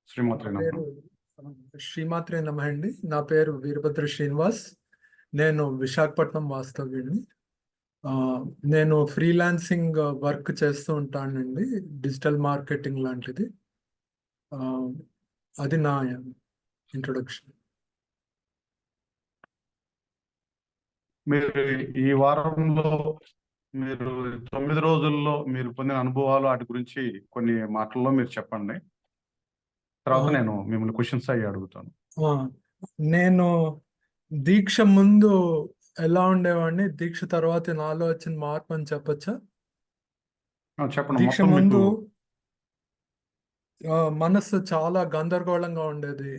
శ్రీమాత్రే నా నమః. పేరు శ్రీమాత్రే నమః అండి. నా పేరు వీరభద్ర శ్రీనివాస్. నేను విశాఖపట్నం వాస్తవ్యుడిని. ఆ, నేను ఫ్రీలాన్సింగ్ వర్క్ చేస్తూ ఉంటానండి, డిజిటల్ మార్కెటింగ్ లాంటిది. ఆ, అది నా ఇంట్రొడక్షన్. మీరు ఈ వారంలో మీరు 9 రోజుల్లో మీరు పొందిన అనుభవాలు వాటి గురించి కొన్ని మాటల్లో మీరు చెప్పండి. తర్వాత నేను మిమ్మల్ని క్వశ్చన్స్ అయ్యి అడుగుతాను. నేను దీక్ష ముందు ఎలా ఉండేవాడిని, దీక్ష తర్వాత నాలో వచ్చిన మార్పు అని చెప్పొచ్చా? చెప్పండి దీక్ష మొత్తం మీకు. ముందు మనస్సు చాలా గందరగోళంగా ఉండేది.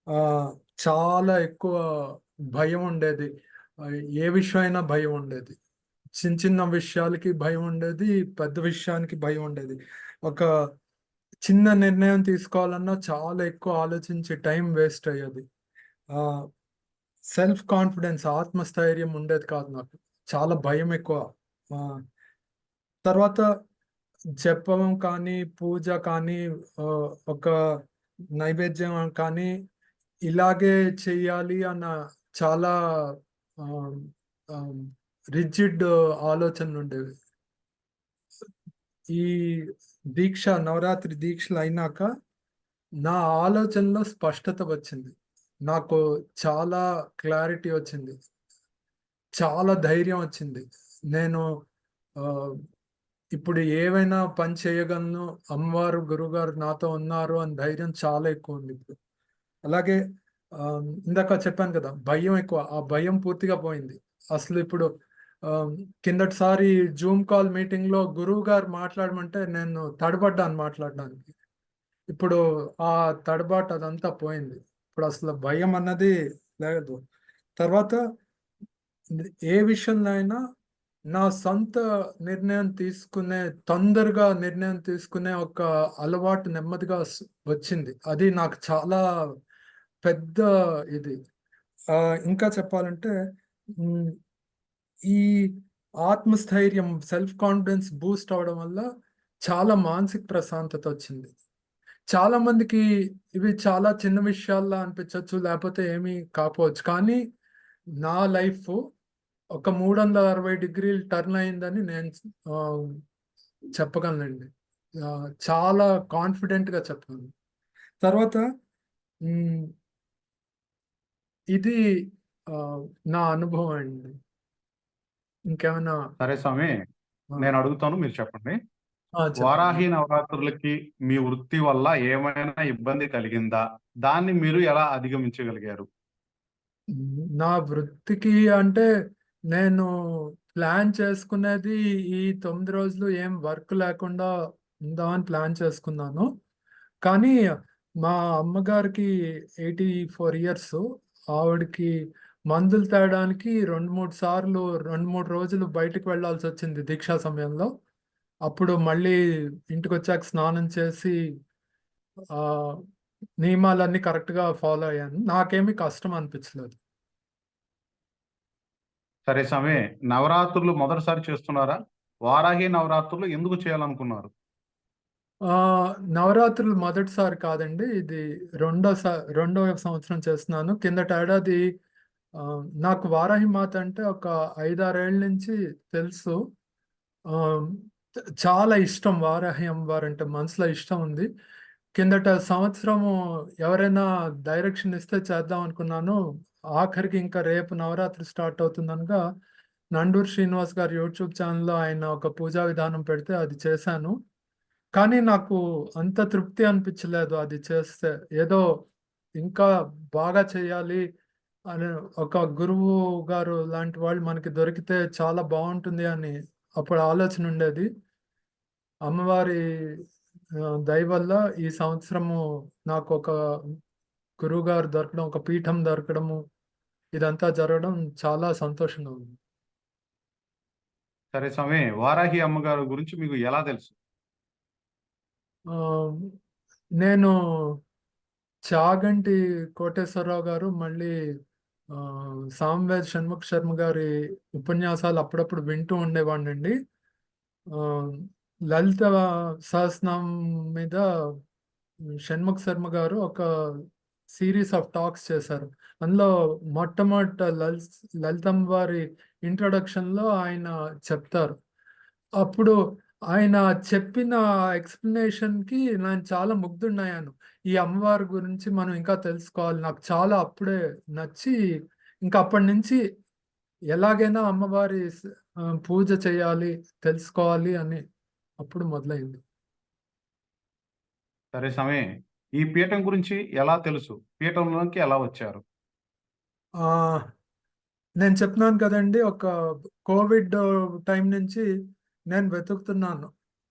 ఆ, చాలా ఎక్కువ భయం ఉండేది. ఆ, ఏ విషయమైనా భయం ఉండేది. చిన్న చిన్న విషయాలకి భయం ఉండేది, పెద్ద విషయానికి భయం ఉండేది. ఒక చిన్న నిర్ణయం తీసుకోవాలన్నా చాలా ఎక్కువ ఆలోచించి టైం వేస్ట్ అయ్యేది. ఆ, సెల్ఫ్ కాన్ఫిడెన్స్, ఆత్మస్థైర్యం ఉండేది కాదు నాకు. చాలా భయం ఎక్కువ. ఆ, తర్వాత జపం కానీ, పూజ కానీ, ఆ, ఒక నైవేద్యం కానీ ఇలాగే చెయ్యాలి అన్న చాలా రిజిడ్ ఆలోచనలు ఉండేవి. ఈ నవరాత్రి దీక్షలు అయినాక నా ఆలోచనలో స్పష్టత వచ్చింది. నాకు చాలా క్లారిటీ వచ్చింది, చాలా ధైర్యం వచ్చింది. నేను ఆ, ఇప్పుడు ఏవైనా పని చేయగలను, అమ్మవారు గురువుగారు నాతో ఉన్నారు అని ధైర్యం చాలా ఎక్కువ ఉంది ఇప్పుడు. అలాగే ఇందాక చెప్పాను కదా, భయం ఎక్కువ. ఆ భయం పూర్తిగా పోయింది. అసలు ఇప్పుడు ఆ, కిందటిసారి జూమ్ కాల్ మీటింగ్ లో గురువు గారు మాట్లాడమంటే నేను తడబడ్డాను మాట్లాడడానికి. ఇప్పుడు ఆ తడబాటు అదంతా పోయింది. ఇప్పుడు అసలు భయం అన్నది లేదు. తర్వాత ఏ విషయంలో అయినా నా సొంత నిర్ణయం తీసుకునే, తొందరగా నిర్ణయం తీసుకునే ఒక అలవాటు నెమ్మదిగా వచ్చింది. అది నాకు చాలా పెద్ద ఇది. ఆ, ఇంకా చెప్పాలంటే మ్, ఈ ఆత్మస్థైర్యం, సెల్ఫ్ కాన్ఫిడెన్స్ బూస్ట్ అవడం వల్ల చాలా మానసిక ప్రశాంతత వచ్చింది. చాలా మందికి ఇవి చాలా చిన్న విషయాల్లో అనిపించవచ్చు, లేకపోతే ఏమీ కాకపోవచ్చు. కానీ నా లైఫ్ ఒక 360 డిగ్రీలు టర్న్ అయిందని నేను ఆ, చెప్పగలనండి. ఆ, చాలా కాన్ఫిడెంట్ గా చెప్పగలను. తర్వాత మ్, ఇది ఆ, నా అనుభవం అండి. ఇంకేమైనా? సరే స్వామి, ఆ, నేను అడుగుతాను, మీరు చెప్పండి. చెప్పండి. వారాహి నవరాత్రులకి మీ వృత్తి వల్ల ఏమైనా ఇబ్బంది కలిగిందా? దాన్ని మీరు ఎలా అధిగమించగలిగారు? నా వృత్తికి అంటే నేను ప్లాన్ చేసుకునేది ఈ 9 రోజులు ఏం వర్క్ లేకుండా ఉందామని ప్లాన్ చేసుకున్నాను. కానీ మా అమ్మగారికి 84 ఇయర్స్. ఆవిడకి మందులు తేయడానికి 2-3 సార్లు 2-3 రోజులు బయటకు వెళ్ళాల్సి వచ్చింది దీక్షా సమయంలో. అప్పుడు మళ్ళీ ఇంటికి వచ్చాక స్నానం చేసి ఆ నియమాలన్నీ కరెక్ట్గా ఫాలో అయ్యాను. నాకేమీ కష్టం అనిపించలేదు. సరే స్వామి, నవరాత్రులు మొదటిసారి చేస్తున్నారా? వారాహి నవరాత్రులు ఎందుకు చేయాలనుకున్నారు? ఆ, నవరాత్రులు మొదటిసారి కాదండి, ఇది రెండవ సంవత్సరం చేస్తున్నాను. కిందట ఏడాది ఆ, నాకు వారాహి మాత అంటే ఒక 5-6 ఏళ్ళ నుంచి తెలుసు. ఆ, చాలా ఇష్టం. వారాహి అమ్మవారు అంటే మనసులో ఇష్టం ఉంది. కిందట సంవత్సరము ఎవరైనా డైరెక్షన్ ఇస్తే చేద్దాం అనుకున్నాను. ఆఖరికి ఇంకా రేపు నవరాత్రి స్టార్ట్ అవుతుందనగా నండూరు శ్రీనివాస్ గారు యూట్యూబ్ ఛానల్లో ఆయన ఒక పూజా విధానం పెడితే అది చేశాను. కానీ నాకు అంత తృప్తి అనిపించలేదు అది చేస్తే. ఏదో ఇంకా బాగా చేయాలి అని, ఒక గురువు గారు లాంటి వాళ్ళు మనకి దొరికితే చాలా బాగుంటుంది అని అప్పుడు ఆలోచన ఉండేది. అమ్మవారి దయ వల్ల ఈ సంవత్సరము నాకు ఒక గురువు గారు దొరకడం, ఒక పీఠం దొరకడము, ఇదంతా జరగడం చాలా సంతోషంగా ఉంది. సరే స్వామి, వారాహి అమ్మగారు గురించి మీకు ఎలా తెలుసు? ఆ, నేను చాగంటి కోటేశ్వరరావు గారు, మళ్ళీ సామ్వేద్ షణ్ముఖ్ శర్మ గారి ఉపన్యాసాలు అప్పుడప్పుడు వింటూ ఉండేవాడినండి. ఆ, లలిత సహస్రనామం మీద షణ్ముఖ్ శర్మ గారు ఒక సిరీస్ ఆఫ్ టాక్స్ చేశారు. అందులో మొట్టమొదట లలితమ్మ వారి ఇంట్రొడక్షన్ లో ఆయన చెప్తారు. అప్పుడు ఆయన చెప్పిన ఎక్స్ప్లెనేషన్ కి నేను చాలా ముగ్ధున్నాను. ఈ అమ్మవారి గురించి మనం ఇంకా తెలుసుకోవాలి. నాకు చాలా అప్పుడే నచ్చి, ఇంకా అప్పటి నుంచి ఎలాగైనా అమ్మవారి పూజ చేయాలి, తెలుసుకోవాలి అని అప్పుడు మొదలైంది. సరే స్వామి, ఈ పీఠం గురించి ఎలా తెలుసు? పీఠంలోకి ఎలా వచ్చారు? ఆ నేను చెప్తున్నాను కదండి, ఒక కోవిడ్ టైం నుంచి నేను వెతుకుతున్నాను.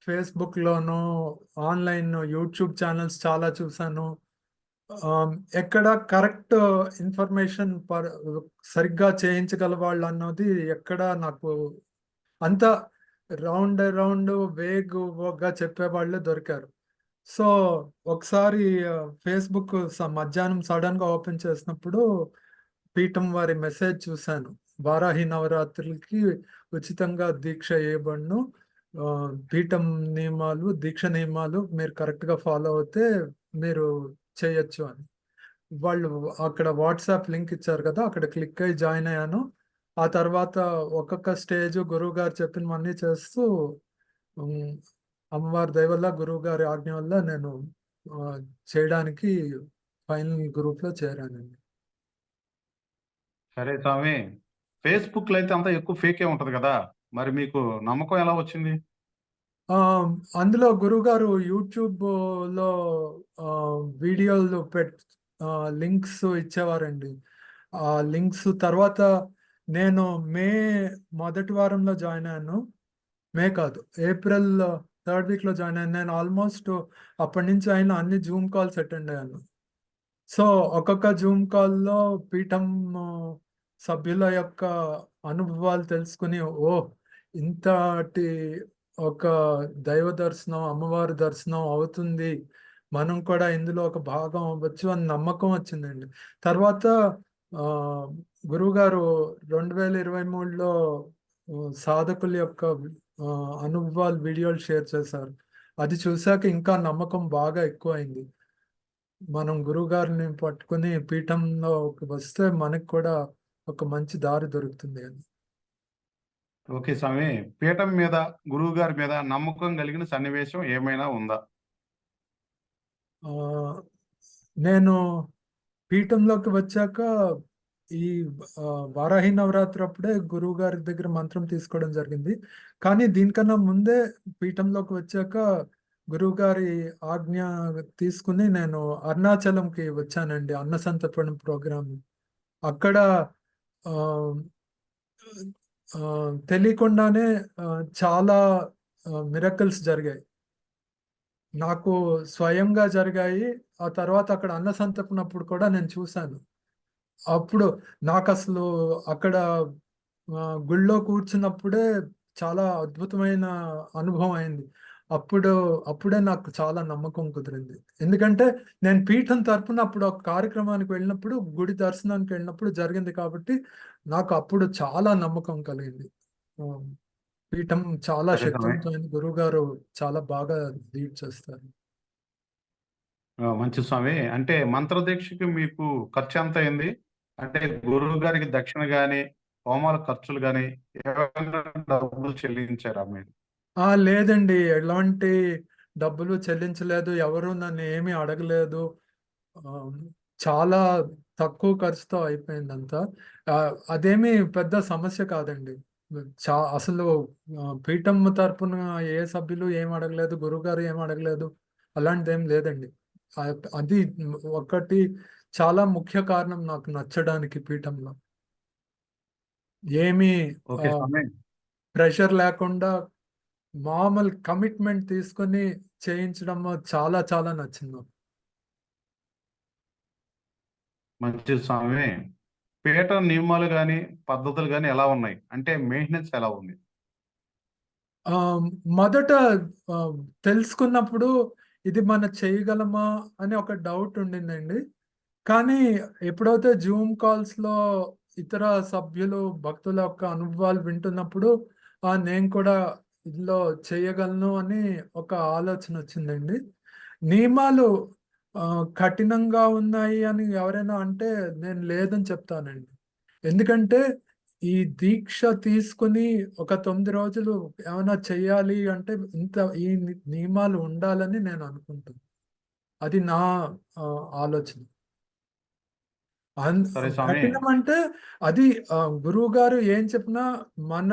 ఫేస్బుక్లోను, ఆన్లైన్ యూట్యూబ్ ఛానల్స్ చాలా చూశాను. ఎక్కడ కరెక్ట్ ఇన్ఫర్మేషన్ సరిగ్గా చేయించగల వాళ్ళు అన్నది ఎక్కడ నాకు అంత రౌండ్ వేగ్గా చెప్పేవాళ్ళే దొరికారు. సో ఒకసారి ఫేస్బుక్ మధ్యాహ్నం సడన్ గా ఓపెన్ చేసినప్పుడు పీఠం వారి మెసేజ్ చూశాను. వారాహి నవరాత్రులకి ఉచితంగా దీక్ష చేయబడును. ఆ, పీఠం నియమాలు, దీక్ష నియమాలు మీరు కరెక్ట్ గా ఫాలో అవుతే మీరు చేయొచ్చు అని. వాళ్ళు అక్కడ వాట్సాప్ లింక్ ఇచ్చారు కదా, అక్కడ క్లిక్ అయ్యి జాయిన్ అయ్యాను. ఆ తర్వాత ఒక్కొక్క స్టేజ్ గురువు గారు చెప్పినవన్నీ చేస్తూ, ఉమ్, అమ్మవారి దయ వల్ల, గురువు గారి ఆజ్ఞ వల్ల నేను ఆ, చేయడానికి ఫైనల్ గ్రూప్ లో చేరానండి. సరే స్వామి, ఫేస్బుక్ లో అయితే అంతా ఎక్కువ ఫేకే ఉంటది కదా, మరి మీకు నమ్మకం ఎలా వచ్చింది? ఆ, అందులో గురువుగారు యూట్యూబ్ లో ఆ, వీడియోలు లింక్స్ ఇచ్చేవారండి. ఆ లింక్స్ తర్వాత నేను మే మొదటి వారంలో జాయిన్ అయ్యాను. మే కాదు, ఏప్రిల్ థర్డ్ వీక్ లో జాయిన్ అయ్యాను. నేను ఆల్మోస్ట్ అప్పటి నుంచి అయిన అన్ని జూమ్ కాల్స్ అటెండ్ అయ్యాను. సో ఒక్కొక్క జూమ్ కాల్లో పీఠం ఆ, సభ్యుల యొక్క అనుభవాలు తెలుసుకుని, ఓ ఇంతటి ఒక దైవ దర్శనం, అమ్మవారి దర్శనం అవుతుంది, మనం కూడా ఇందులో ఒక భాగం అవ్వచ్చు అని నమ్మకం వచ్చిందండి. తర్వాత ఆ, గురువుగారు 2023లో సాధకుల యొక్క ఆ, అనుభవాలు వీడియోలు షేర్ చేశారు. అది చూశాక ఇంకా నమ్మకం బాగా ఎక్కువైంది. మనం గురువుగారిని పట్టుకుని పీఠంలో వస్తే మనకు కూడా ఒక మంచి దారి దొరుకుతుంది అని. ఓకే స్వామి, పీఠం మీద, గురువు గారి మీద నమ్మకం కలిగిన సన్నివేశం ఏమైనా ఉందా? ఆ, నేను పీఠంలోకి వచ్చాక ఈ ఆ, వారాహి నవరాత్రి అప్పుడే గురువు గారి దగ్గర మంత్రం తీసుకోవడం జరిగింది. కానీ దీనికన్నా ముందే పీఠంలోకి వచ్చాక గురువు గారి ఆజ్ఞ తీసుకుని నేను అరుణాచలంకి వచ్చానండి, అన్న సంతర్పణ ప్రోగ్రామ్. అక్కడ ఆ, ఆ, తెలియకుండానే చాలా మిరకల్స్ జరిగాయి. నాకు స్వయంగా జరిగాయి. ఆ తర్వాత అక్కడ అన్న సంతర్పణప్పుడు కూడా నేను చూశాను. అప్పుడు నాకు అసలు అక్కడ గుళ్ళో కూర్చున్నప్పుడే చాలా అద్భుతమైన అనుభవం అయింది. అప్పుడు అప్పుడే నాకు చాలా నమ్మకం కుదిరింది. ఎందుకంటే నేను పీఠం తరపున అప్పుడు ఒక కార్యక్రమానికి వెళ్ళినప్పుడు, గుడి దర్శనానికి వెళ్ళినప్పుడు జరిగింది కాబట్టి నాకు అప్పుడు చాలా నమ్మకం కలిగింది. ఆ, పీఠం చాలా సరే స్వామి, శక్తివంతమైన, గురువు గారు చాలా బాగా లీడ్ చేస్తారు. మంచి స్వామి. అంటే మంత్రదీక్షకి మీకు ఖర్చు ఎంత అయింది? అంటే గురువు గారికి దక్షిణ గాని, హోమాల ఖర్చులు గాని, ఏమైనా డబ్బులు చెల్లించారా మీరు? లేదండి, ఎలాంటి డబ్బులు చెల్లించలేదు, ఎవరు నన్ను ఏమీ అడగలేదు. ఆ, చాలా తక్కువ ఖర్చుతో అయిపోయిందంతా. ఆ, అదేమీ పెద్ద సమస్య కాదండి. అసలు పీఠం తరపున ఏ సభ్యులు ఏం అడగలేదు, గురువుగారు ఏం అడగలేదు, అలాంటిది ఏం లేదండి. ఆ, అది ఒకటి చాలా ముఖ్య కారణం నాకు నచ్చడానికి పీఠంలో. ఏమీ ఓకే స్వామి, ప్రెషర్ లేకుండా మామూలు కమిట్మెంట్ తీసుకొని చేయించడం చాలా చాలా నచ్చింది నాకు. మంచి స్వామి. పీఠ నియమాలు గాని, పద్ధతులు గాని ఎలా ఉన్నాయి? అంటే మెయింటెనెన్స్ ఎలా ఉంది? ఆ, మొదట ఆ, తెలుసుకున్నప్పుడు ఇది మనం చేయగలమా అని ఒక డౌట్ ఉండిందండి. కానీ ఎప్పుడైతే జూమ్ కాల్స్‌లో ఇతర సభ్యులు, భక్తుల యొక్క అనుభవాలు వింటున్నప్పుడు నేను కూడా ఇందులో చేయగలను అని ఒక ఆలోచన వచ్చిందండి. నియమాలు కఠినంగా ఉన్నాయి అని ఎవరైనా అంటే నేను లేదని చెప్తానండి. ఎందుకంటే ఈ దీక్ష తీసుకొని ఒక 9 రోజులు ఏమైనా చేయాలి అంటే ఇంత ఈ నియమాలు ఉండాలని నేను అనుకుంటున్నాను. అది నా ఆలోచన. సరే స్వామి. కఠినం అంటే అది గురువుగారు ఏం చెప్పినా మన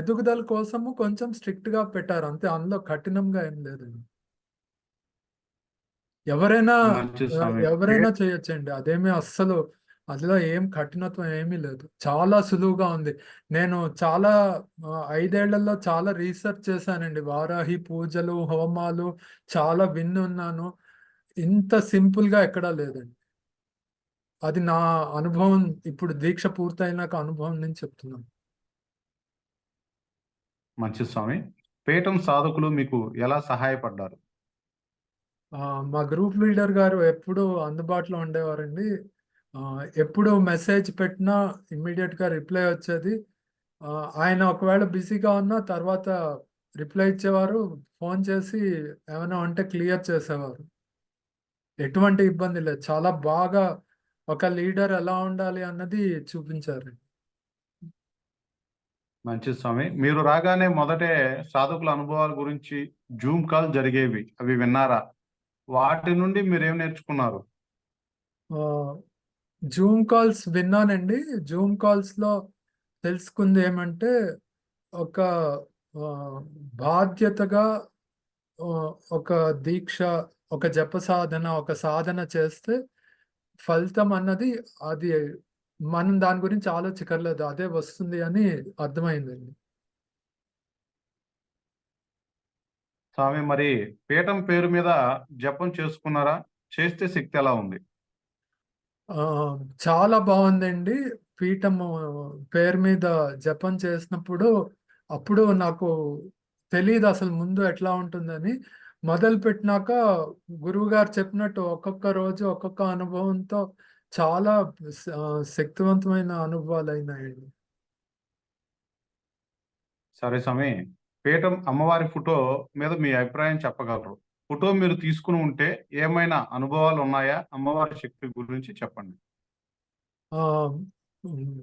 ఎదుగుదల కోసము కొంచెం స్ట్రిక్ట్‌గా పెట్టారు. అంతే, అందులో కఠినంగా ఏం లేదండి. ఎవరైనా మంచిది స్వామి. ఎవరైనా చేయొచ్చండి. అదేమీ అస్సలు అందులో ఏం కఠినత్వం ఏమీ లేదు. చాలా సులువుగా ఉంది. నేను చాలా 5 ఏళ్లలో చాలా రీసెర్చ్ చేశానండి. వారాహి పూజలు, హోమాలు చాలా విన్నున్నాను. ఇంత సింపుల్‌గా ఎక్కడా లేదండి. అది నా అనుభవం, ఇప్పుడు దీక్ష పూర్తయినాక అనుభవం నుంచి చెప్తున్నాను. మంచిది స్వామి. పీఠం సాధకులు మీకు ఎలా సహాయపడ్డారు? మా గ్రూప్ లీడర్ గారు ఎప్పుడూ అందుబాటులో ఉండేవారండి. ఎప్పుడు మెసేజ్ పెట్టినా ఇమ్మీడియేట్‌గా రిప్లై వచ్చేది. ఆయన ఒకవేళ బిజీగా ఉన్నా తర్వాత రిప్లై ఇచ్చేవారు. ఫోన్ చేసి ఏమైనా ఉంటే క్లియర్ చేసేవారు. ఎటువంటి ఇబ్బంది లేదు. చాలా బాగా ఒక లీడర్ ఎలా ఉండాలి అన్నది చూపించారు. మంచిది స్వామి. మీరు రాగానే మొదటే సాధకుల అనుభవాల గురించి జూమ్ కాల్ జరిగేవి. అవి విన్నారా? వాటి నుండి మీరేం నేర్చుకున్నారు? ఆహ్, జూమ్ కాల్స్ విన్నానండి. జూమ్ కాల్స్‌లో తెలుసుకుంది ఏమంటే ఒక ఆహ్, బాధ్యతగా ఒక దీక్ష, ఒక జప సాధన, ఒక సాధన చేస్తే ఫలితం అన్నది అది మనం దాని గురించి ఆలోచించక్కర్లేదు. అదే వస్తుంది అని అర్థమైందండి. స్వామి మరి పీఠం పేరు మీద జపం చేసుకున్నారా? చేస్తే శక్తి ఎలా ఉంది? చాలా బావుందండి. పీఠము పేరు మీద జపం చేసినప్పుడు, అప్పుడు నాకు తెలీదసలు ముందు ఎట్లా ఉంటుందని. మొదలుపెట్టినాక గురువుగారు చెప్పినట్టు ఒక్కొక్క రోజు ఒక్కొక్క అనుభవంతో చాలా శక్తివంతమైన అనుభవాలయినాయండి. సరే స్వామి. పీఠం అమ్మవారి ఫోటో మీద మీ అభిప్రాయం చెప్పగలరు. ఫోటో మీరు తీసుకొని ఉంటే ఏమైనా అనుభవాలున్నాయా? అమ్మవారి శక్తి గురించి చెప్పండి. ఆ!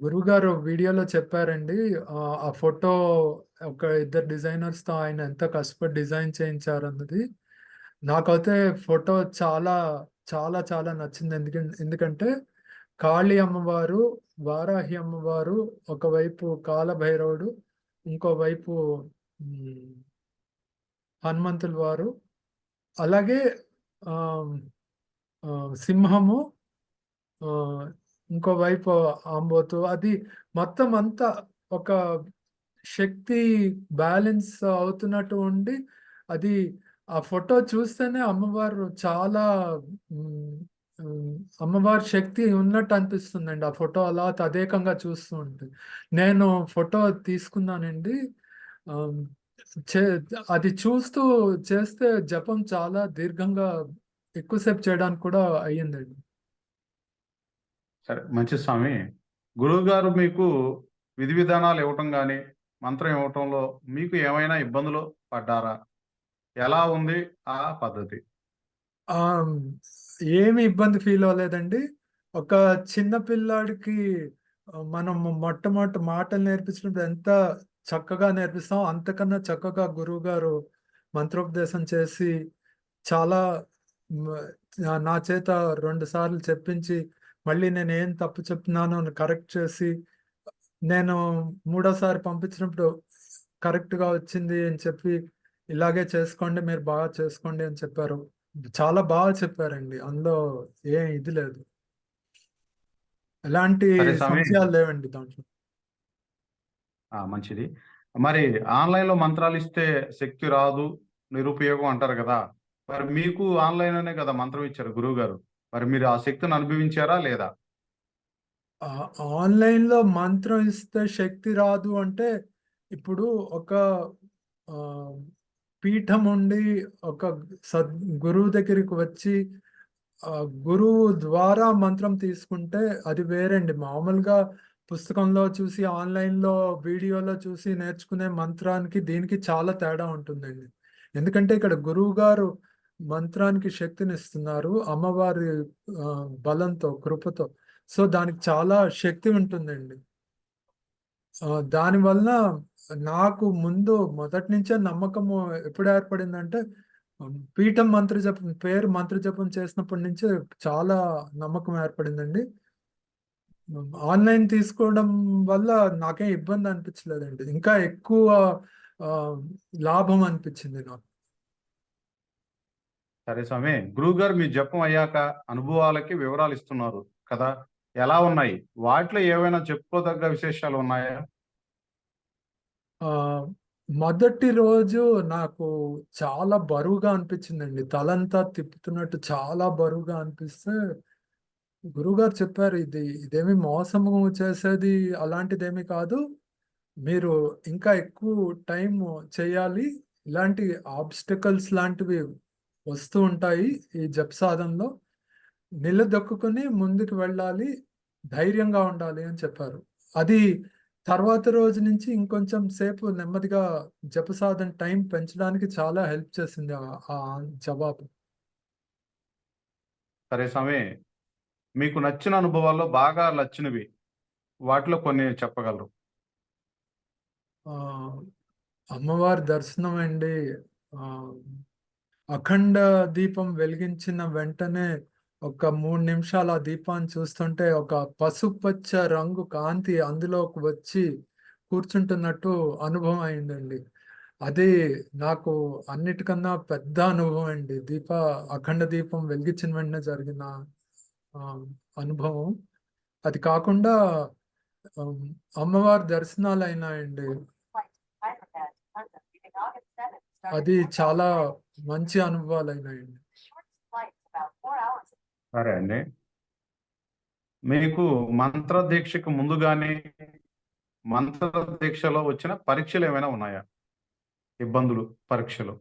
గురువుగారు వీడియోలో చెప్పారండి. ఆ ఫోటో ఒక ఇద్దరు డిజైనర్స్‌తో ఆయన ఎంత కష్టపడి డిజైన్ చేయించారన్నది. నాకైతే ఫోటో చాలా, చాలా, చాలా నచ్చింది. ఎందుకంటే కాళీ అమ్మవారు, వారాహి అమ్మవారు, ఒకవైపు కాలభైరవుడు, ఇంకోవైపు హ్మ్, హనుమంతుల వారు, అలాగే ఆహ్, సింహము, ఆహ్, ఇంకోవైపు ఆంబోతు, అది మొత్తం అంతా ఒక శక్తి బ్యాలెన్స్ అవుతున్నట్టు ఉండి, అది ఆ ఫోటో చూస్తేనే అమ్మవారు చాలా హ్మ్, హ్మ్, అమ్మవారి శక్తి ఉన్నట్టు అనిపిస్తుందండి. ఆ ఫోటో అలా తదేకంగా చూస్తూ ఉంటే. నేను ఫోటో తీసుకున్నానండి. ఆహ్, చే అది చూస్తూ చేస్తే జపం చాలా దీర్ఘంగా ఎక్కువ సేపు చేయడానికి కూడా అయ్యిందండి. సరే. మంచిది స్వామి. గురువుగారు మీకు విధి విధానాలు ఇవ్వటం గాని, మంత్రం ఇవ్వటంలో మీకు ఏమైనా ఇబ్బందులు పడ్డారా? ఎలా ఉంది ఆ పద్ధతి? ఆ! ఏమి ఇబ్బంది ఫీల్ అవ్వలేదండి. ఒక చిన్న పిల్లాడికి మనం మొట్టమొదటి మాటలు నేర్పించినప్పుడు ఎంత చక్కగా నేర్పిస్తామో, అంతకన్నా చక్కగా గురువుగారు మంత్రోపదేశం చేసి, చాలా మ నా చేత 2 సార్లు చెప్పించి, మళ్ళీ నేనేం తప్పు చెప్తున్నానో అని కరెక్ట్ చేసి, నేను మూడోసారి పంపించినప్పుడు కరెక్ట్‌గా వచ్చింది అని చెప్పి, ఇలాగే చేసుకోండి, మీరు బాగా చేసుకోండి అని చెప్పారు. చాలా బాగా చెప్పారండి. అందులో ఏ ఇది లేదు. ఎలాంటి సరే స్వామి. సంశయాలు లేవండి దాంట్లో. మంచిది. మరి ఆన్‌లైన్‌లో మంత్రాలిస్తే శక్తి రాదు, నిరుపయోగం అంటారు గదా! మరి మీకు ఆన్‌లైన్‌లోనే గదా మంత్రం ఇచ్చారు గురువుగారు. మరి మీరు ఆ శక్తిని అనుభవించారా లేదా? ఆన్‌లైన్‌లో మంత్రం ఇస్తే శక్తి రాదు అంటే, ఇప్పుడు ఒక ఆహ్, పీఠం ఉండి ఒక సద్ గురువు దగ్గరికి వచ్చి గురువు ద్వారా మంత్రం తీసుకుంటే అది వేరండి. మామూలుగా పుస్తకంలో చూసి, ఆన్‌లైన్‌లో వీడియోలో చూసి నేర్చుకునే మంత్రానికి దీనికి చాలా తేడా ఉంటుందండి. ఎందుకంటే ఇక్కడ గురువుగారు మంత్రానికి శక్తినిస్తున్నారు. అమ్మవారి బలంతో, కృపతో. సో, దానికి చాలా శక్తి ఉంటుందండి. దానివలన నాకు ముందు మొదటి నుంచే నమ్మకము ఎప్పుడు ఏర్పడిందంటే, పీఠం మంత్ర జపం పేరు మంత్ర జపం చేసినప్పటి నుంచే చాలా నమ్మకం ఏర్పడిందండి. ఆన్‌లైన్ తీసుకోవడం వల్ల నాకేం ఇబ్బంది అనిపించలేదండి. ఇంకా ఎక్కువ ఆహ్, లాభం అనిపించింది నాకు. సరే స్వామి. గురువుగారు మీ జపం అయ్యాక అనుభవాలకి వివరాలు ఇస్తున్నారు కదా! ఎలా ఉన్నాయి? వాటిలో ఏవైనా చెప్పుకోదగ్గ విశేషాలు ఉన్నాయా? ఆహ్, మొదటి రోజు నాకు చాలా బరువుగా అనిపించిందండి. తలంతా తిప్పుతున్నట్టు చాలా బరువుగా అనిపిస్తే గురువుగారు చెప్పారు, ఇదేమి మోసము చేసేది అలాంటిదేమీ కాదు. మీరు ఇంకా ఎక్కువ టైము చేయాలి. ఇలాంటి ఆబ్స్టకల్స్ లాంటివి వస్తూ ఉంటాయి ఈ జప్ సాధనలో. నిలదొక్కుకొని ముందుకు వెళ్ళాలి. ధైర్యంగా ఉండాలి అని చెప్పారు. అది తర్వాత రోజు నుంచి ఇంకొంచెం సేపు నెమ్మదిగా జప సాధన టైం పెంచడానికి చాలా హెల్ప్ చేసింది ఆ జవాబు. సరే స్వామి. మీకు నచ్చిన అనుభవాల్లో బాగా నచ్చినవి వాటిలో కొన్ని చెప్పగలరు. ఆహ్, అమ్మవారి దర్శనం అండి. ఆహ్, అఖండ దీపం వెలిగించిన వెంటనే ఒక 3 నిమిషాలు ఆ దీపాన్ని చూస్తుంటే ఒక పసుపచ్చ రంగు కాంతి అందులోకి వచ్చి కూర్చుంటున్నట్టు అనుభవం అయిందండి. అది నాకు అన్నిటికన్నా పెద్ద అనుభవం అండి. అఖండ దీపం వెలిగించిన వెంటనే జరిగిన ఆహ్, అనుభవం. అది కాకుండా ఆహ్, అమ్మవారి దర్శనాలయినాయండి. అది చాలా మంచి అనుభవాలయినాయండి. సరే అండి. మీకు మంత్ర దీక్షకు ముందు గాని, మంత్ర దీక్షలో వచ్చిన పరీక్షలేమైనా ఉన్నాయా? ఇబ్బందులు, పరీక్షలు.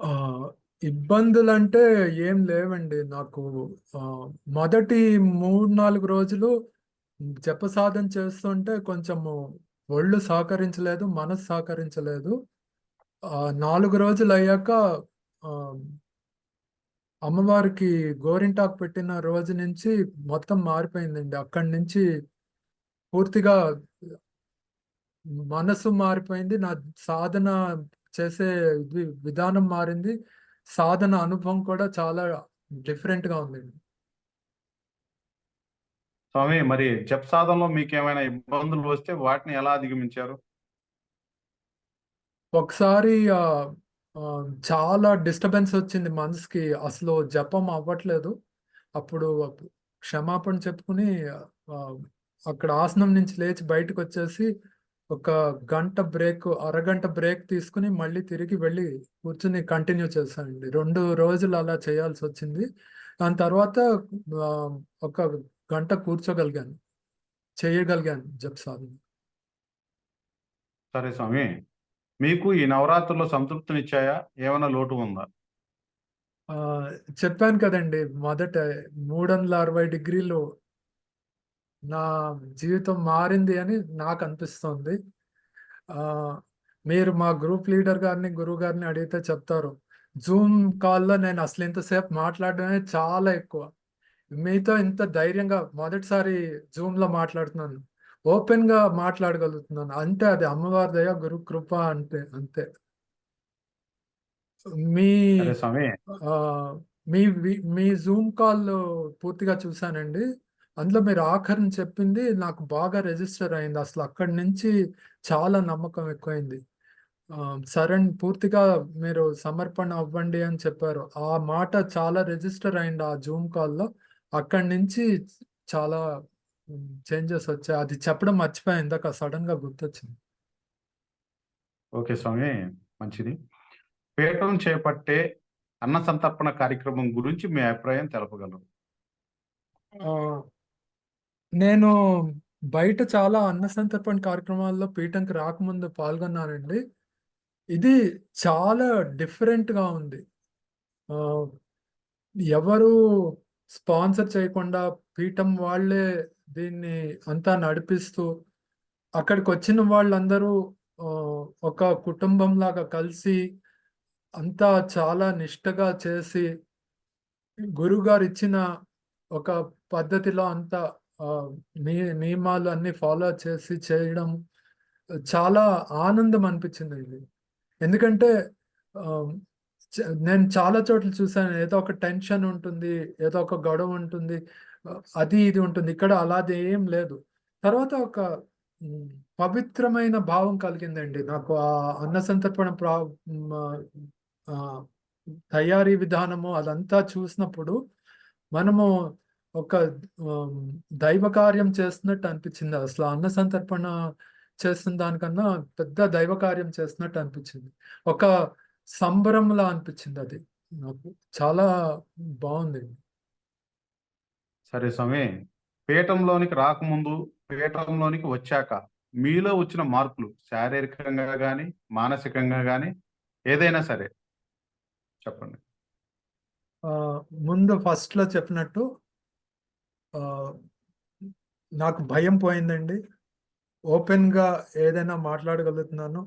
ఆహ్, ఇబ్బందులంటే ఏం లేవండి. నాకు మొదటి 3, 4 రోజులు జపసాధన చేస్తుంటే కొంచెము ఒళ్ళు సహకరించలేదు, మనసు సహకరించలేదు. 4 రోజులయ్యాక ఆహ్, అమ్మవారికి గోరింటాకు పెట్టిన రోజు నుంచి మొత్తం మారిపోయిందండి. అక్కడి నుంచి పూర్తిగా మనసు మారిపోయింది. నా సాధన చేసే విధానం మారింది. సాధన అనుభవం కూడా చాలా డిఫరెంట్‌గా ఉందండి. స్వామి మరి జప్ సాధనలో మీకేమైనా ఇబ్బందులు వస్తే వాటిని ఎలా అధిగమించారు? ఒకసారి చాలా డిస్టర్బెన్స్ వచ్చింది మనసుకి. అసలు జపం అవ్వట్లేదు. అప్పుడు క్షమాపణ చెప్పుకొని ఆహ్, అక్కడ ఆసనం నుంచి లేచి బయటకొచ్చేసి ఒక అరగంట బ్రేక్ తీసుకొని మళ్ళీ తిరిగి వెళ్ళి కూర్చొని కంటిన్యూ చేశానండి. 2 రోజులు అలా చేయాల్సొచ్చింది. దాని తర్వాత ఆహ్, ఒక గంట కూర్చోగలిగాను. చేయగలిగాను జప సాధన. సరే స్వామి. మీకు ఈ నవరాత్రుల్లో సంతృప్తినిచ్చాయా? ఏమైనా లోటు ఉందా? ఆహ్, చెప్పాను కదండీ! మొదట 360 డిగ్రీలు నా జీవితం మారింది అని నాకనిపిస్తోంది. ఆహ్, మీరు మా గ్రూప్ లీడర్ గారిని, గురువు గారిని అడిగితే చెప్తారు. జూమ్ కాల్‌లో నేను అసలు ఇంతసేపు మాట్లాడడమే చాలా ఎక్కువ. మీతో ఇంత ధైర్యంగా మొదటిసారి జూమ్‌లో మాట్లాడుతున్నాను. ఓపెన్‌గా మాట్లాడగలుగుతున్నాను. అంటే అది అమ్మవారి దయ, గురు కృప అంటే అంతే. మీ సరే స్వామి. ఆహ్, మీ జూమ్ కాల్ పూర్తిగా చూసానండి. అందులో మీరు ఆఖరిన చెప్పింది నాకు బాగా రిజిస్టర్ అయింది. అసలు అక్కడి నుంచి చాలా నమ్మకం ఎక్కువైంది. సరే అండి, పూర్తిగా మీరు సమర్పణ అవ్వండి అని చెప్పారు. ఆ మాట చాలా రిజిస్టర్ అయింది ఆ జూమ్ కాల్‌లో. అక్కడి నుంచి చాలా చేంజెస్ వచ్చాయి. అది చెప్పడం మర్చిపోయా ఇందాక సడెన్‌గా గుర్తొచ్చింది. ఓకే స్వామి. మంచిది. పీఠం చేపట్టే అన్న సంతర్పణ కార్యక్రమం గురించి మీ అభిప్రాయం తెలపగలరు. ఆ! నేను బయట చాలా అన్న సంతర్పణ కార్యక్రమాల్లో పీఠంకి రాకముందు పాల్గొన్నానండి. ఇది చాలా డిఫరెంట్‌గా ఉంది. ఆహ్, ఎవరు స్పాన్సర్ చేయకుండా పీఠం వాళ్ళే దీన్ని అంతా నడిపిస్తూ, అక్కడికొచ్చిన వాళ్ళందరూ ఒక కుటుంబంలాగా కలిసి అంతా చాలా నిష్టగా చేసి గురువుగారిచ్చిన ఒక పద్ధతిలో అంతా ఆహ్, నియమాలు అన్నీ ఫాలో చేసి చేయడం చాలా ఆనందం అనిపించిందండి. ఎందుకంటే ఆహ్, చ నేను చాలా చోట్ల చూసాను. ఏదో ఒక టెన్షన్ ఉంటుంది. ఏదో ఒక గొడవ ఉంటుంది. అది ఇది ఉంటుంది. ఇక్కడ అలాది ఏం లేదు. తర్వాత ఒక హ్మ్, పవిత్రమైన భావం కలిగిందండి. నాకు ఆ అన్న సంతర్పణ మ ఆహ్, తయారీ విధానము అదంతా చూసినప్పుడు మనము ఒక ఆహ్, దైవ కార్యం చేస్తున్నట్టు అనిపించింది. అసలు అన్న సంతర్పణ చేసిన దానికన్నా పెద్ద దైవ కార్యం చేస్తున్నట్టు అనిపించింది. ఒక సంబరంలా అనిపించిందది నాకు. చాలా బావుందండి. సరే స్వామి, పీఠంలోనికి రాకముందు, పీఠంలోనికి వచ్చాక మీలో వచ్చిన మార్పులు శారీరకంగా గాని, మానసికంగా గాని ఏదైనా సరే చెప్పండి. ఆహ్, ముందు ఫస్ట్‌లో చెప్పినట్టు ఆహ్, నాకు భయం పోయిందండి. ఓపెన్‌గా ఏదైనా మాట్లాడగలుగుతున్నాను.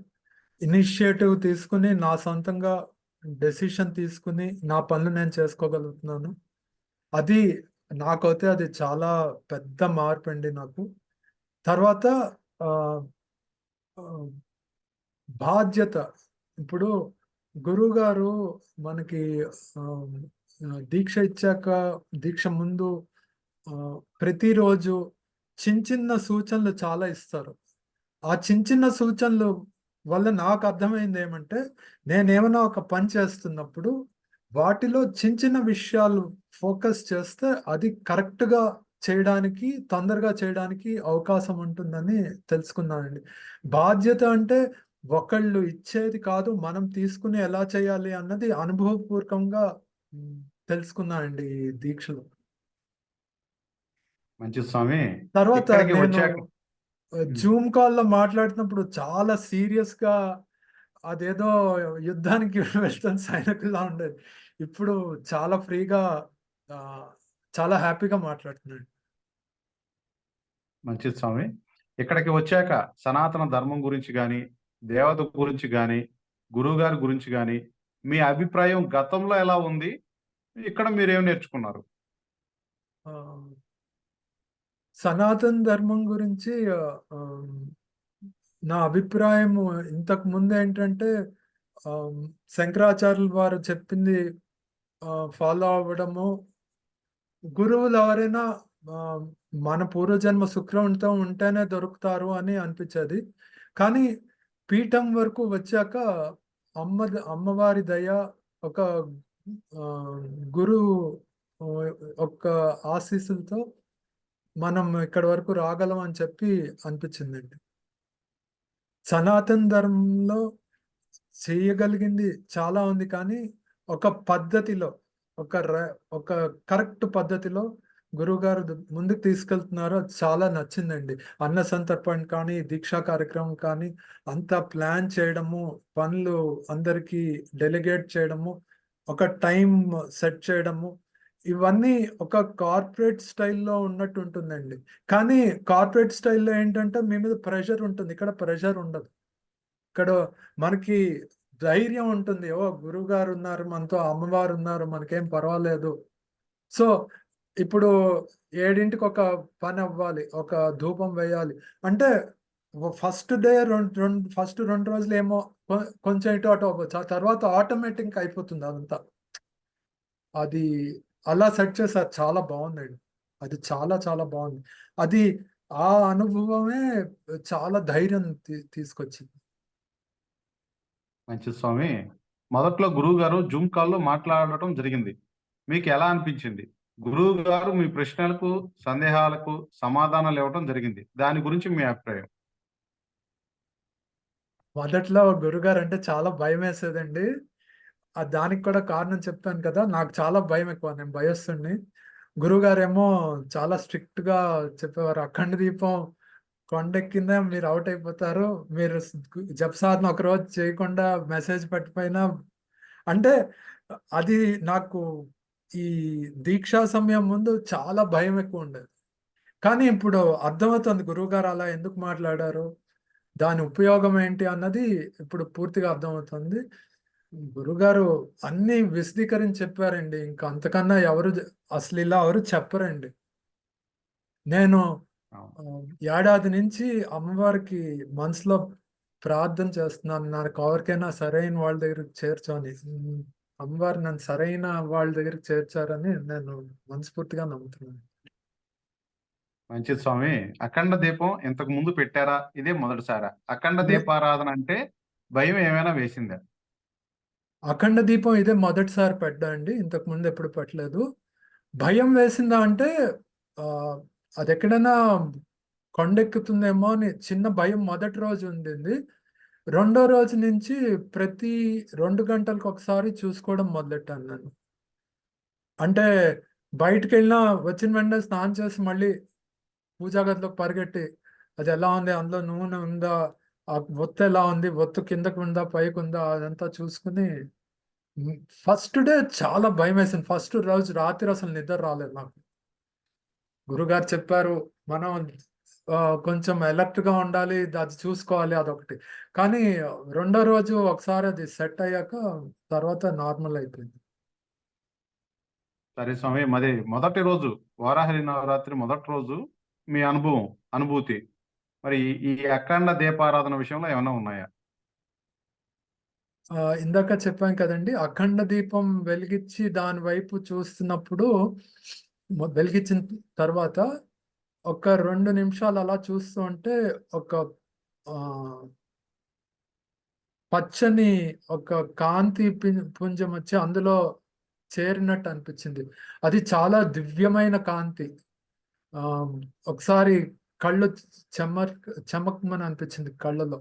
ఇనిషియేటివ్ తీసుకొని, నా సొంతంగా డెసిషన్ తీసుకొని, నా పనులు నేను చేసుకోగలుగుతున్నాను. అది నాకైతే అది చాలా పెద్ద మార్పండి నాకు. తర్వాత ఆహ్, ఆహ్, బాధ్యత. ఇప్పుడు గురువుగారు మనకి ఆహ్, దీక్ష ఇచ్చాక, దీక్ష ముందు ప్రతిరోజు చిన్న సూచనలు చాలా ఇస్తారు. ఆ చిన్న సూచనలు వల్ల నాకు అర్థమైందేమంటే, నేనేమైనా ఒక పని చేస్తున్నప్పుడు, వాటిలో చిన్న విషయాలు ఫోకస్ చేస్తే, అది కరెక్ట్‌గా చేయడానికి, తొందరగా చేయడానికి అవకాశం ఉంటుందని తెలుసుకున్నానండి. బాధ్యత అంటే, ఒకళ్ళు ఇచ్చేది కాదు, మనం తీసుకొని ఎలా చేయాలి అన్నది అనుభవపూర్వకంగా హ్మ్, తెలుసుకున్నానండి ఈ దీక్షలో. మంచిది స్వామి. తర్వాత ఇక్కడికి నేను వచ్చాక హ్మ్. జూమ్ కాల్‌లో మాట్లాడుతున్నప్పుడు చాలా సీరియస్‌గా అదేదో యుద్ధానికి వెళ్తున్న సైనికుల్లా ఉండేది. ఇప్పుడు చాలా ఫ్రీగా ఆహ్, చాలా హ్యాపీగా మాట్లాడుతున్నాను. మంచిది స్వామి. ఇక్కడికి వచ్చాక సనాతన ధర్మం గురించి గాని, దేవత గురించి గాని, గురువుగారి గురించి గాని, మీ అభిప్రాయం గతంలో ఎలా ఉంది? ఇక్కడ మీరేం నేర్చుకున్నారు? ఆహ్, సనాతన ధర్మం గురించి ఆహ్, నా అభిప్రాయము ఇంతకు ముందేంటంటే ఆహ్, శంకరాచార్యులు వారు చెప్పింది ఫాలో అవ్వడము గురువులెవరైనా ఆహ్, మన పూర్వజన్మ సుకృతంతో ఉంటేనే దొరుకుతారు అని అనిపిచ్చేది. కానీ పీఠం వరకు వచ్చాక అమ్మవారి దయ ఒక ఆహ్, గురువు ఆహ్, యొక్క ఆశీస్సులతో మనం ఇక్కడి వరకు రాగలం అని చెప్పి అనిపిచ్చిందండి. సనాతన ధర్మంలో చేయగలిగింది చాలా ఉంది. కానీ, ఒక పద్ధతిలో, ఒక ర ఒక కరెక్ట్ పద్ధతిలో గురువుగారు ముందుకు తీసుకెళ్తున్నారు. అది చాలా నచ్చిందండి. అన్న సంతర్పణ కానీ, దీక్షా కార్యక్రమం కానీ, అంతా ప్లాన్ చేయడము, పనులు అందరికీ డెలిగేట్ చేయడము, ఒక టైమ్ సెట్ చేయడము, ఇవన్నీ ఒక కార్పొరేట్ స్టైల్‌లో ఉన్నట్టు ఉంటుందండి. కానీ, కార్పొరేట్ స్టైల్‌లో ఏంటంటే, మీ మీద ప్రెషర్ ఉంటుంది. ఇక్కడ ప్రెషర్ ఉండదు. ఇక్కడ మనకి ధైర్యం ఉంటుంది. ఓహ్! గురువుగారున్నారు మనతో, అమ్మవారున్నారు మనకేం పర్వాలేదు. సో, ఇప్పుడు 7కి ఒక పనవ్వాలి. ఒక ధూపం వేయాలి. అంటే ఫస్ట్ డే ఫస్ట్ 2 రోజులేమో కొ కొంచెం ఇటు అటు అవ్వచ్చు. ఆ తర్వాత ఆటోమేటిక్‌గా అయిపోతుంది అదంతా. అది అలా సెట్ చేశారు. చాలా బావుందండి. అది చాలా చాలా బావుంది. అది ఆ అనుభవమే చాలా ధైర్యం తీసుకొచ్చింది. మంచిది స్వామి. మొదట్లో గురువుగారు జూమ్ కాల్‌లో మాట్లాడటం జరిగింది. మీకెలా అనిపించింది? గురువుగారు మీ ప్రశ్నలకు, సందేహాలకు సమాధానాలివ్వటం జరిగింది. దాని గురించి మీ అభిప్రాయం? మొదట్లో గురుగారంటే చాలా భయమేసేదండి. దానికి కూడా కారణం చెప్పాను కదా! నాకు చాలా భయమెక్కువ. నేను భయస్తుడిని. గురువుగారేమో చాలా స్ట్రిక్ట్‌గా చెప్పేవారు. అఖండ దీపం కొండెక్కిందా మీరు అవుట్ అయిపోతారు. మీరు జప్ సాధన ఒకరోజు చేయకుండా మెసేజ్ పెట్టకపోయినా అంటే అది నాకు ఈ దీక్షా సమయం ముందు చాలా భయం ఎక్కువ ఉండేది. కానీ ఇప్పుడు అర్థమవుతుంది గురువుగారు అలా ఎందుకు మాట్లాడారు? దాని ఉపయోగం ఏంటి అన్నది ఇప్పుడు పూర్తిగా అర్థమవుతుంది. గురువుగారు అన్నీ విశదీకరించి చెప్పారండి. ఇంకా అంతకన్నా అసలు ఇలా ఎవరు చెప్పరండి. నేను అవును. ఏడాది నుంచి అమ్మవారికి మనసులో ప్రార్థన చేస్తున్నాను. నాకు ఎవరికైనా సరైన వాళ్ళ దగ్గరికి చేర్చు అని. అమ్మవారు నన్ను సరైన వాళ్ళ దగ్గరికి చేర్చారని నేను మనస్ఫూర్తిగా నమ్ముతున్నాను. మంచిది స్వామి. అఖండ దీపం ఇంతకు ముందు పెట్టారా? ఇదే మొదటిసారా? అఖండ లే దీపారాధన అంటే భయం ఏమైనా వేసిందా? అఖండ దీపం ఇదే మొదటిసారి పెట్టా అండి. ఇంతకు ముందు ఎప్పుడు పెట్టలేదు. భయం వేసిందా అంటే ఆహ్, అదెక్కడైనా కొండెక్కుతుందేమో అని చిన్న భయం మొదటి రోజు ఉండింది. రెండో రోజు నుంచి ప్రతి 2 గంటలకొకసారి చూసుకోవడం మొదలెట్టాను నేను. అంటే బయటికెళ్ళినా వచ్చిన వెంటనే స్నానం చేసి మళ్ళీ పూజా గదిలోకి పరిగెట్టి అది ఎలా ఉంది? అందులో నూనె ఉందా? ఆ ఒత్తు ఎలా ఉంది? ఒత్తు కిందకి ఉందా? పైకుందా? అదంతా చూసుకొని ఫస్ట్ డే చాలా భయమేసింది. ఫస్ట్ రోజు రాత్రి అసలు నిద్ర రాలేదు నాకు. గురుగారు చెప్పారు. మనం కొంచెం అలర్ట్‌గా ఉండాలి. అది చూసుకోవాలి అదొకటి. కానీ రెండో రోజు ఒకసారి అది సెట్ అయ్యాక తర్వాత నార్మల్ అయిపోయింది. సరే స్వామి. మరి మొదటి రోజు వారాహి నవరాత్రి మొదటి రోజు మీ అనుభూతి మరి ఈ అఖండ దీపారాధన విషయంలో ఏమన్నా ఉన్నాయా? ఇందాక చెప్పాను కదండీ! అఖండ దీపం వెలిగిచ్చి దాని వైపు చూస్తున్నప్పుడు వెలిగించిన తర్వాత ఒక 2 నిమిషాలు అలా చూస్తూ ఉంటే ఒక ఆహ్, పచ్చని ఒక కాంతి పుంజం వచ్చి అందులో చేరినట్టు అనిపించింది. అది చాలా దివ్యమైన కాంతి. ఆహ్, ఒకసారి కళ్ళు చెమక్మని అనిపించింది కళ్ళలో.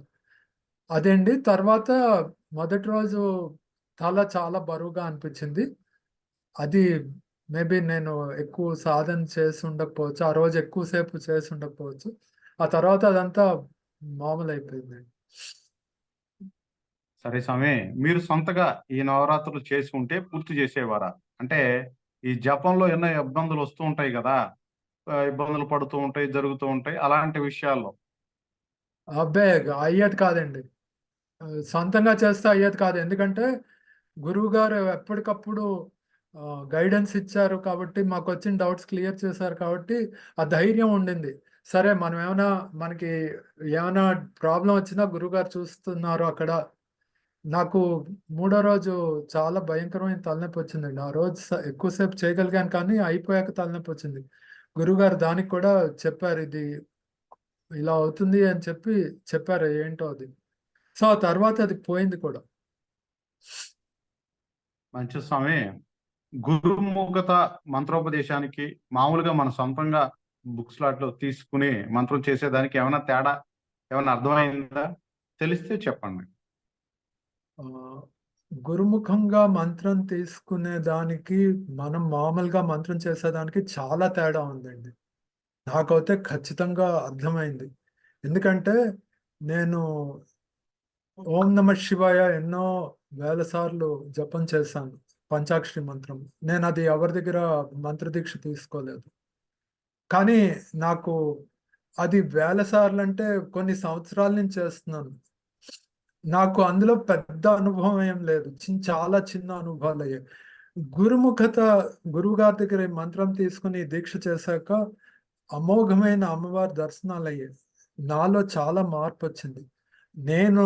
అదండి. తర్వాత మొదటి రోజు తల చాలా బరువుగా అనిపించింది. అది మేబీ నేను ఎక్కువ సాధన చేసి ఉండకపోవచ్చు. ఆ రోజు ఎక్కువ సేపు చేసి ఉండకపోవచ్చు. ఆ తర్వాత అదంతా మామూలయిపోయిందండి. సరే స్వామి. మీరు సొంతగా ఈ నవరాత్రులు చేసుకుంటే పూర్తి చేసేవారా? అంటే ఈ జపంలో ఎన్నో ఇబ్బందులు వస్తూ ఉంటాయి గదా! ఇబ్బందులు పడుతూ ఉంటాయి, జరుగుతూ ఉంటాయి. అలాంటి విషయాల్లో అబ్బే! అయ్యేది కాదండి. సొంతంగా చేస్తే అయ్యేది కాదు. ఎందుకంటే గురువుగారు ఎప్పటికప్పుడు గైడెన్స్ ఇచ్చారు కాబట్టి, మాకొచ్చిన డౌట్స్ క్లియర్ చేశారు కాబట్టి, ఆ ధైర్యం ఉండింది. సరే మనకి ఏమైనా ప్రాబ్లమ్ వచ్చినా గురువుగారు చూస్తున్నారు అక్కడ. నాకు మూడో రోజు చాలా భయంకరమైన తలనొప్పొచ్చిందండి. ఆ రోజు ఎక్కువ సేపు చేయగలిగాను కానీ, అయిపోయాక తలనొప్పొచ్చింది. గురువుగారు దానికి కూడా చెప్పారు. ఇది ఇలా అవుతుంది అని చెప్పారు ఏంటో అది. సో, ఆ తర్వాత అది పోయింది కూడా. మంచిది స్వామి. గురుముఖత మంత్రోపదేశానికి మామూలుగా మన సొంతంగా బుక్స్‌లాట్లో తీసుకొని మంత్రం చేసేదానికి ఏమన్నా తేడా ఏమన్నా అర్థమైందా? తెలిస్తే చెప్పండి. ఆహ్, గురుముఖంగా మంత్రం తీసుకునే దానికి, మనం మామూలుగా మంత్రం చేసేదానికి చాలా తేడా ఉందండి. నాకైతే ఖచ్చితంగా అర్థమైంది. ఎందుకంటే, నేను ఓం నమః శివాయ ఎన్నో వేల సార్లు జపం చేశాను. పంచాక్షరి మంత్రం. నేనది ఎవరి దగ్గర మంత్రదీక్ష తీసుకోలేదు. కానీ నాకు అది వేల సార్లంటే కొన్ని సంవత్సరాల నుంచి చేస్తున్నాను. నాకు అందులో పెద్ద అనుభవం ఏం లేదు. చాలా చిన్న అనుభవాలయ్యాయి. గురుముఖత గురువుగారి దగ్గర ఈ మంత్రం తీసుకొని దీక్ష చేశాక అమోఘమైన అమ్మవారి దర్శనాలయ్యాయి. నాలో చాలా మార్పొచ్చింది. నేను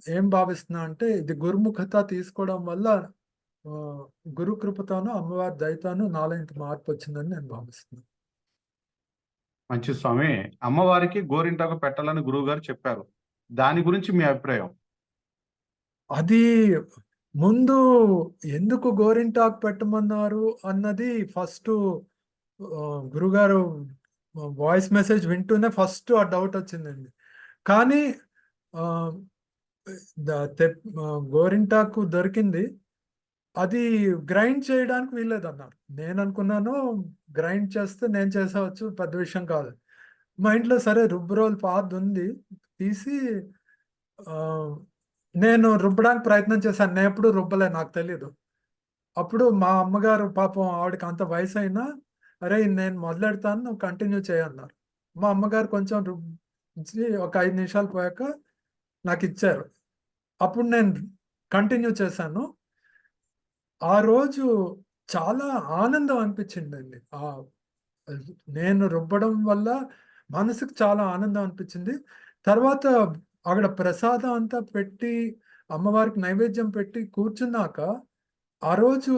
ఏం భావిస్తున్నా అంటే ఇది గురుముఖత తీసుకోవడం వల్ల ఆహ్, గురు కృపతోను, అమ్మవారి దయతోను నాలో ఇంత మార్పొచ్చిందని నేను భావిస్తున్నాను. మంచిది స్వామి. అమ్మవారికి గోరింటాకు పెట్టాలని గురువుగారు చెప్పారు. దాని గురించి మీ అభిప్రాయం? అది ముందు ఎందుకు గోరింటాకు పెట్టమన్నారు అన్నది ఫస్టు గురుగారు వాయిస్ మెసేజ్ వింటూనే ఫస్ట్ ఆ డౌటొచ్చిందండి. కానీ ఆహ్, ద తెప్ గోరింటాకు దొరికింది. అది గ్రైండ్ చేయడానికి వీల్లేదన్నారు. నేననుకున్నాను గ్రైండ్ చేస్తే నేను చేసేయవచ్చు పెద్ద విషయం కాదు. మా ఇంట్లో సరే రుబ్బురోలు పాతదుంది. తీసి నేను రుబ్బడానికి ప్రయత్నం చేశాను. నేనెప్పుడు రుబ్బలే, నాకు తెలీదు. అప్పుడు మా అమ్మగారు పాపం ఆవిడకి అంత వయసైనా, "అరేయ్! నేను మొదలెడతాను, నువ్వు కంటిన్యూ చెయ్యన్నారు." మా అమ్మగారు కొంచెం రుబ్బించి ఒక 5 నిమిషాలు పోయాక నాకిచ్చారు. అప్పుడు నేను కంటిన్యూ చేశాను. ఆ రోజు చాలా ఆనందం అనిపించిందండి. నేను రుబ్బడం వల్ల మనసుకు చాలా ఆనందం అనిపించింది. తర్వాత అక్కడ ప్రసాదం అంతా పెట్టి, అమ్మవారికి నైవేద్యం పెట్టి కూర్చున్నాక, ఆ రోజు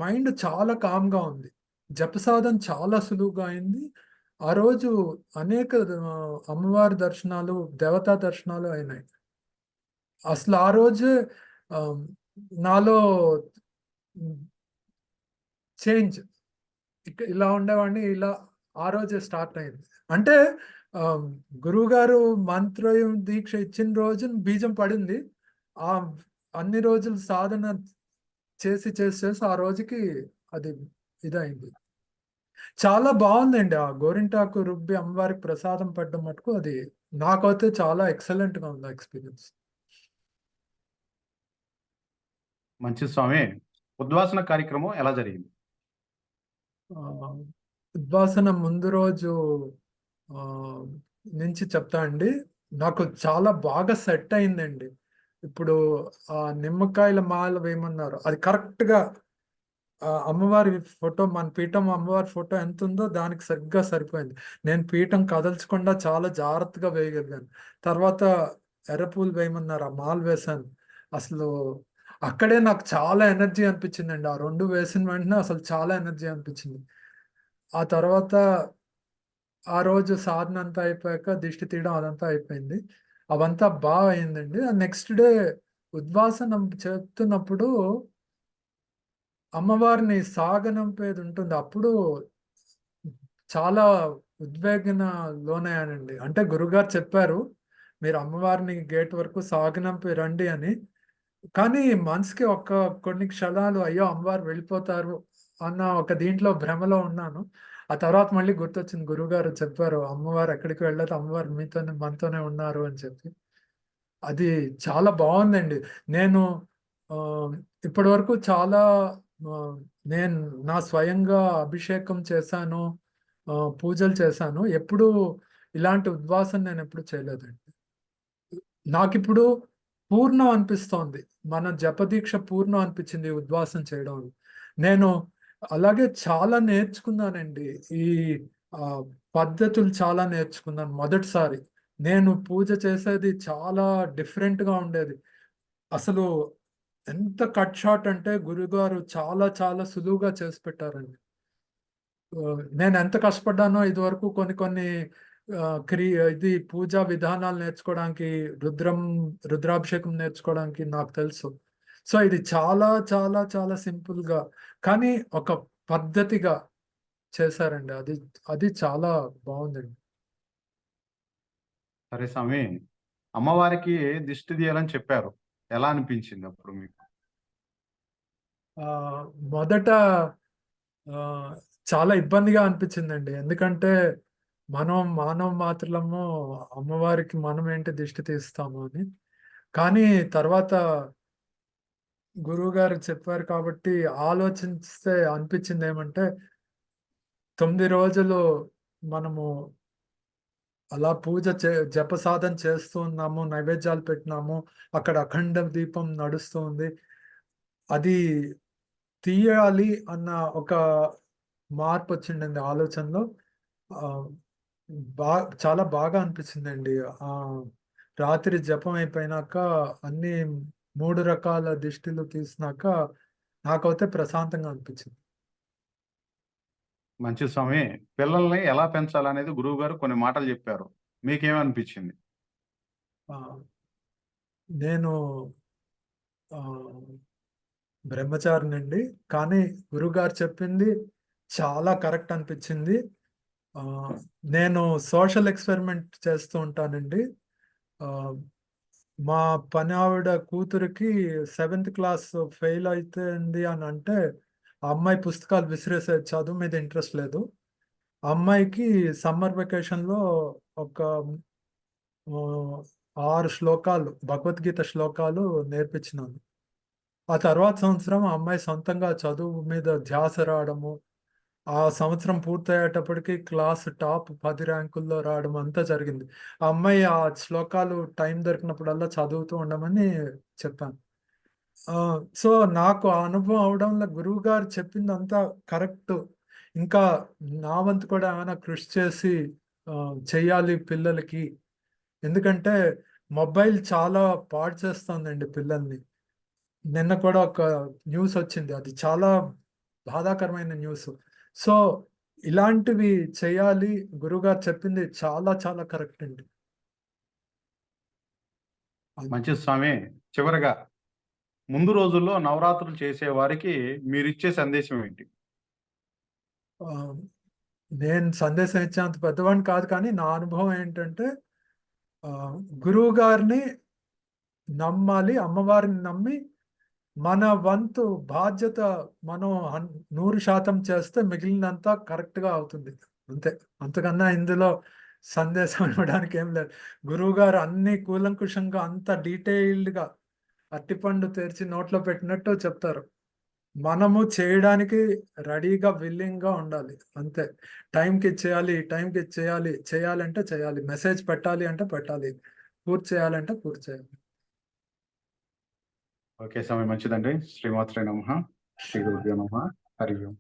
మైండ్ చాలా కామ్‌గా ఉంది. జపసాధన చాలా సులువుగా అయింది. ఆ రోజు అనేక అమ్మవారి దర్శనాలు, దేవతా దర్శనాలు అయినాయి. అసలు ఆ రోజే ఆహ్, నాలో హ్మ్. చేంజ్. ఇలా ఉండేవాడిని. ఇలా ఆ రోజే స్టార్ట్ అయింది. అంటే ఆహ్, గురువుగారు మంత్రం దీక్ష ఇచ్చిన రోజున బీజం పడింది. ఆహ్, అన్ని రోజులు సాధన చేసి ఆ రోజుకి అది ఇదయింది. చాలా బావుందండి. ఆ గోరింటాకు రుబ్బి అమ్మవారికి ప్రసాదం పెట్టడం మటుకు అది నాకైతే చాలా ఎక్సలెంట్‌గా ఉంది ఆ ఎక్స్‌పీరియన్స్. మంచిది స్వామి. ఉద్వాసన కార్యక్రమం ఎలా జరిగింది? ఆహ్, ఉద్వాసన ముందు రోజు ఆహ్, నుంచి చెప్తా అండి. నాకు చాలా బాగా సెట్ అయిందండి. ఇప్పుడు నిమ్మకాయల మాల వేయమన్నారు. అది కరెక్ట్‌గా అమ్మవారి ఫోటో, మన పీఠం అమ్మవారి ఫోటో ఎంతుందో దానికి సరిగ్గా సరిపోయింది. నేను పీఠం కదల్చకుండా చాలా జాగ్రత్తగా వేయగలిగాను. తర్వాత ఎర్రపూలు వేయమన్నారు. ఆ మాల వేశాను. అసలు అక్కడే నాకు చాలా ఎనర్జీ అనిపించిందండి. ఆ 2 వేసిన వెంటనే అసలు చాలా ఎనర్జీ అనిపించింది. ఆ తర్వాత ఆ రోజు సాధన అంతా అయిపోయాక దిష్టి తీయడం అదంతా అయిపోయింది. అవంతా అయిందండి. ఆ నెక్స్ట్ డే ఉద్వాసనం చెప్తున్నప్పుడు అమ్మవారిని సాగనంపేదుంటుంది. అప్పుడు చాలా ఉద్వేగన లోనయ్యానండి. అంటే గురువుగారు చెప్పారు, "మీరు అమ్మవారిని గేట్ వరకు సాగనంపి రండి" అని. కానీ మనసుకి కొన్ని క్షణాలు అయ్యో! అమ్మవారు వెళ్ళిపోతారు అన్న ఒక దీంట్లో భ్రమలో ఉన్నాను. ఆ తర్వాత మళ్ళీ గుర్తొచ్చింది, గురువుగారు చెప్పారు, "అమ్మవారు ఎక్కడికి వెళ్ళదు. అమ్మవారు మీతోనే మనతోనే ఉన్నారు" అని చెప్పి. అది చాలా బావుందండి. నేను ఆహ్, ఇప్పటివరకు చాలా ఆహ్, నేను నా స్వయంగా అభిషేకం చేశాను. పూజలు చేశాను. ఎప్పుడూ ఇలాంటి ఉద్వాసన నేనెప్పుడు చేయలేదండి. నాకిప్పుడు పూర్ణం అనిపిస్తోంది. మన జపదీక్ష పూర్ణం అనిపిచ్చింది ఈ ఉద్వాసన చేయడం వల్ల. నేను అలాగే చాలా నేర్చుకున్నానండి. ఈ ఆహ్, పద్ధతులు చాలా నేర్చుకున్నాను మొదటిసారి. నేను పూజ చేసేది చాలా డిఫరెంట్‌గా ఉండేది. అసలు ఎంత కట్ షాట్ అంటే గురువుగారు చాలా చాలా సులువుగా చేసి పెట్టారండి. నేనెంత కష్టపడ్డానో ఇదివరకు కొన్ని కొన్ని ఇది పూజా విధానాలు నేర్చుకోవడానికి, రుద్రాభిషేకం నేర్చుకోవడానికి నాకు తెలుసు. సో, ఇది చాలా చాలా చాలా సింపుల్‌గా, కానీ ఒక పద్ధతిగా చేశారండి. అది అది చాలా బావుందండి. సరే స్వామి. అమ్మవారికి దిష్టి తీయాలని చెప్పారు. ఎలా అనిపించింది అప్పుడు మీకు? ఆహ్, మొదట ఆహ్, చాలా ఇబ్బందిగా అనిపించిందండి. ఎందుకంటే మనం మానవ మాత్రులము, అమ్మవారికి మనమేంటి దిష్టి తీస్తాము అని. కానీ తర్వాత గురువుగారు చెప్పారు కాబట్టి ఆలోచిస్తే అనిపించిందేమంటే, 9 రోజులు మనము అలా జపసాధన చేస్తూ ఉన్నాము, నైవేద్యాలు పెట్టినాము, అక్కడ అఖండ దీపం నడుస్తూ ఉంది. అది తీయాలి అన్న ఒక మార్పొచ్చిందండి ఆలోచనలో. ఆహ్, బా చాలా బాగా అనిపించిందండి. రాత్రి జపం అయిపోయినాక అన్నీ 3 రకాల దిష్టిలు తీసినాక నాకైతే ప్రశాంతంగా అనిపించింది. మంచిది స్వామి. పిల్లల్ని ఎలా పెంచాలనేది గురువుగారు కొన్ని మాటలు జెప్పారు. మీకేమనిపించింది? ఆ! నేను ఆహ్, బ్రహ్మచారినండి. కానీ గురువుగారు చెప్పింది చాలా కరెక్ట్ అనిపించింది. ఆహ్, నేను సోషల్ ఎక్స్‌పెరిమెంట్ చేస్తూ ఉంటానండి. ఆహ్, మా పనావిడ కూతురికి సెవెంత్ క్లాస్ ఫెయిల్ అయితుంది అనంటే, ఆ అమ్మాయి పుస్తకాలు విసిరేసేది. చదువు మీద ఇంట్రెస్ట్ లేదు. ఆ అమ్మాయికి సమ్మర్ వెకేషన్‌లో ఒక ఆహ్, 6 శ్లోకాలు, భగవద్గీత శ్లోకాలు నేర్పించినాను. ఆ తర్వాత సంవత్సరం ఆ అమ్మాయి సొంతంగా చదువు మీద ధ్యాస రావడము, ఆ సంవత్సరం పూర్తయ్యేటప్పటికి క్లాస్ టాప్ 10 ర్యాంకుల్లో రావడం అంతా జరిగింది. ఆ అమ్మాయి ఆ శ్లోకాలు టైం దొరికినప్పుడల్లా చదువుతూ ఉండమని చెప్పాను. సో, నాకు ఆ అనుభవం అవ్వడంలో గురువుగారు చెప్పిందంతా కరెక్టు. ఇంకా నా వంతు కూడా ఏమైనా కృషి చేసి చెయ్యాలి పిల్లలకి. ఎందుకంటే మొబైల్ చాలా పాడు చేస్తోందండి పిల్లల్ని. నిన్న కూడా ఒక న్యూసొచ్చింది. అది చాలా బాధాకరమైన న్యూసు. సో, ఇలాంటివి చేయాలి. గురువుగారు చెప్పింది చాలా చాలా కరెక్ట్ అండి. అది. మంచిది స్వామి. చివరగా ముందు రోజుల్లో నవరాత్రులు చేసేవారికి మీరిచ్చే సందేశం ఏంటి? ఆహ్, నేను సందేశం ఇచ్చేంత పెద్దవాడిని కాదు కానీ, నా అనుభవం ఏంటంటే గురువుగారిని నమ్మాలి. అమ్మవారిని నమ్మి మన వంతు బాధ్యత మనం 100% చేస్తే మిగిలినంతా కరెక్ట్‌గా అవుతుంది. అంతే. అంతకన్నా ఇందులో సందేశం ఇవ్వడానికి ఏం లేదు. గురువుగారు అన్నీ కూలంకుషంగా అంత డీటెయిల్డ్‌గా అరటిపండు తెరిచి నోట్లో పెట్టినట్టు చెప్తారు. మనము చేయడానికి రెడీగా, విల్లింగ్‌గా ఉండాలి. అంతే. టైంకి చేయాలి, టైంకి చేయాలి, చేయాలంటే చేయాలి. మెసేజ్ పెట్టాలి అంటే పెట్టాలి. పూర్తి చేయాలంటే పూర్తి చేయాలి. ఓకే స్వామి, మంచిదండి. శ్రీమాత్రే నమః. శ్రీ గురుభ్యో నమః. హరి ఓం.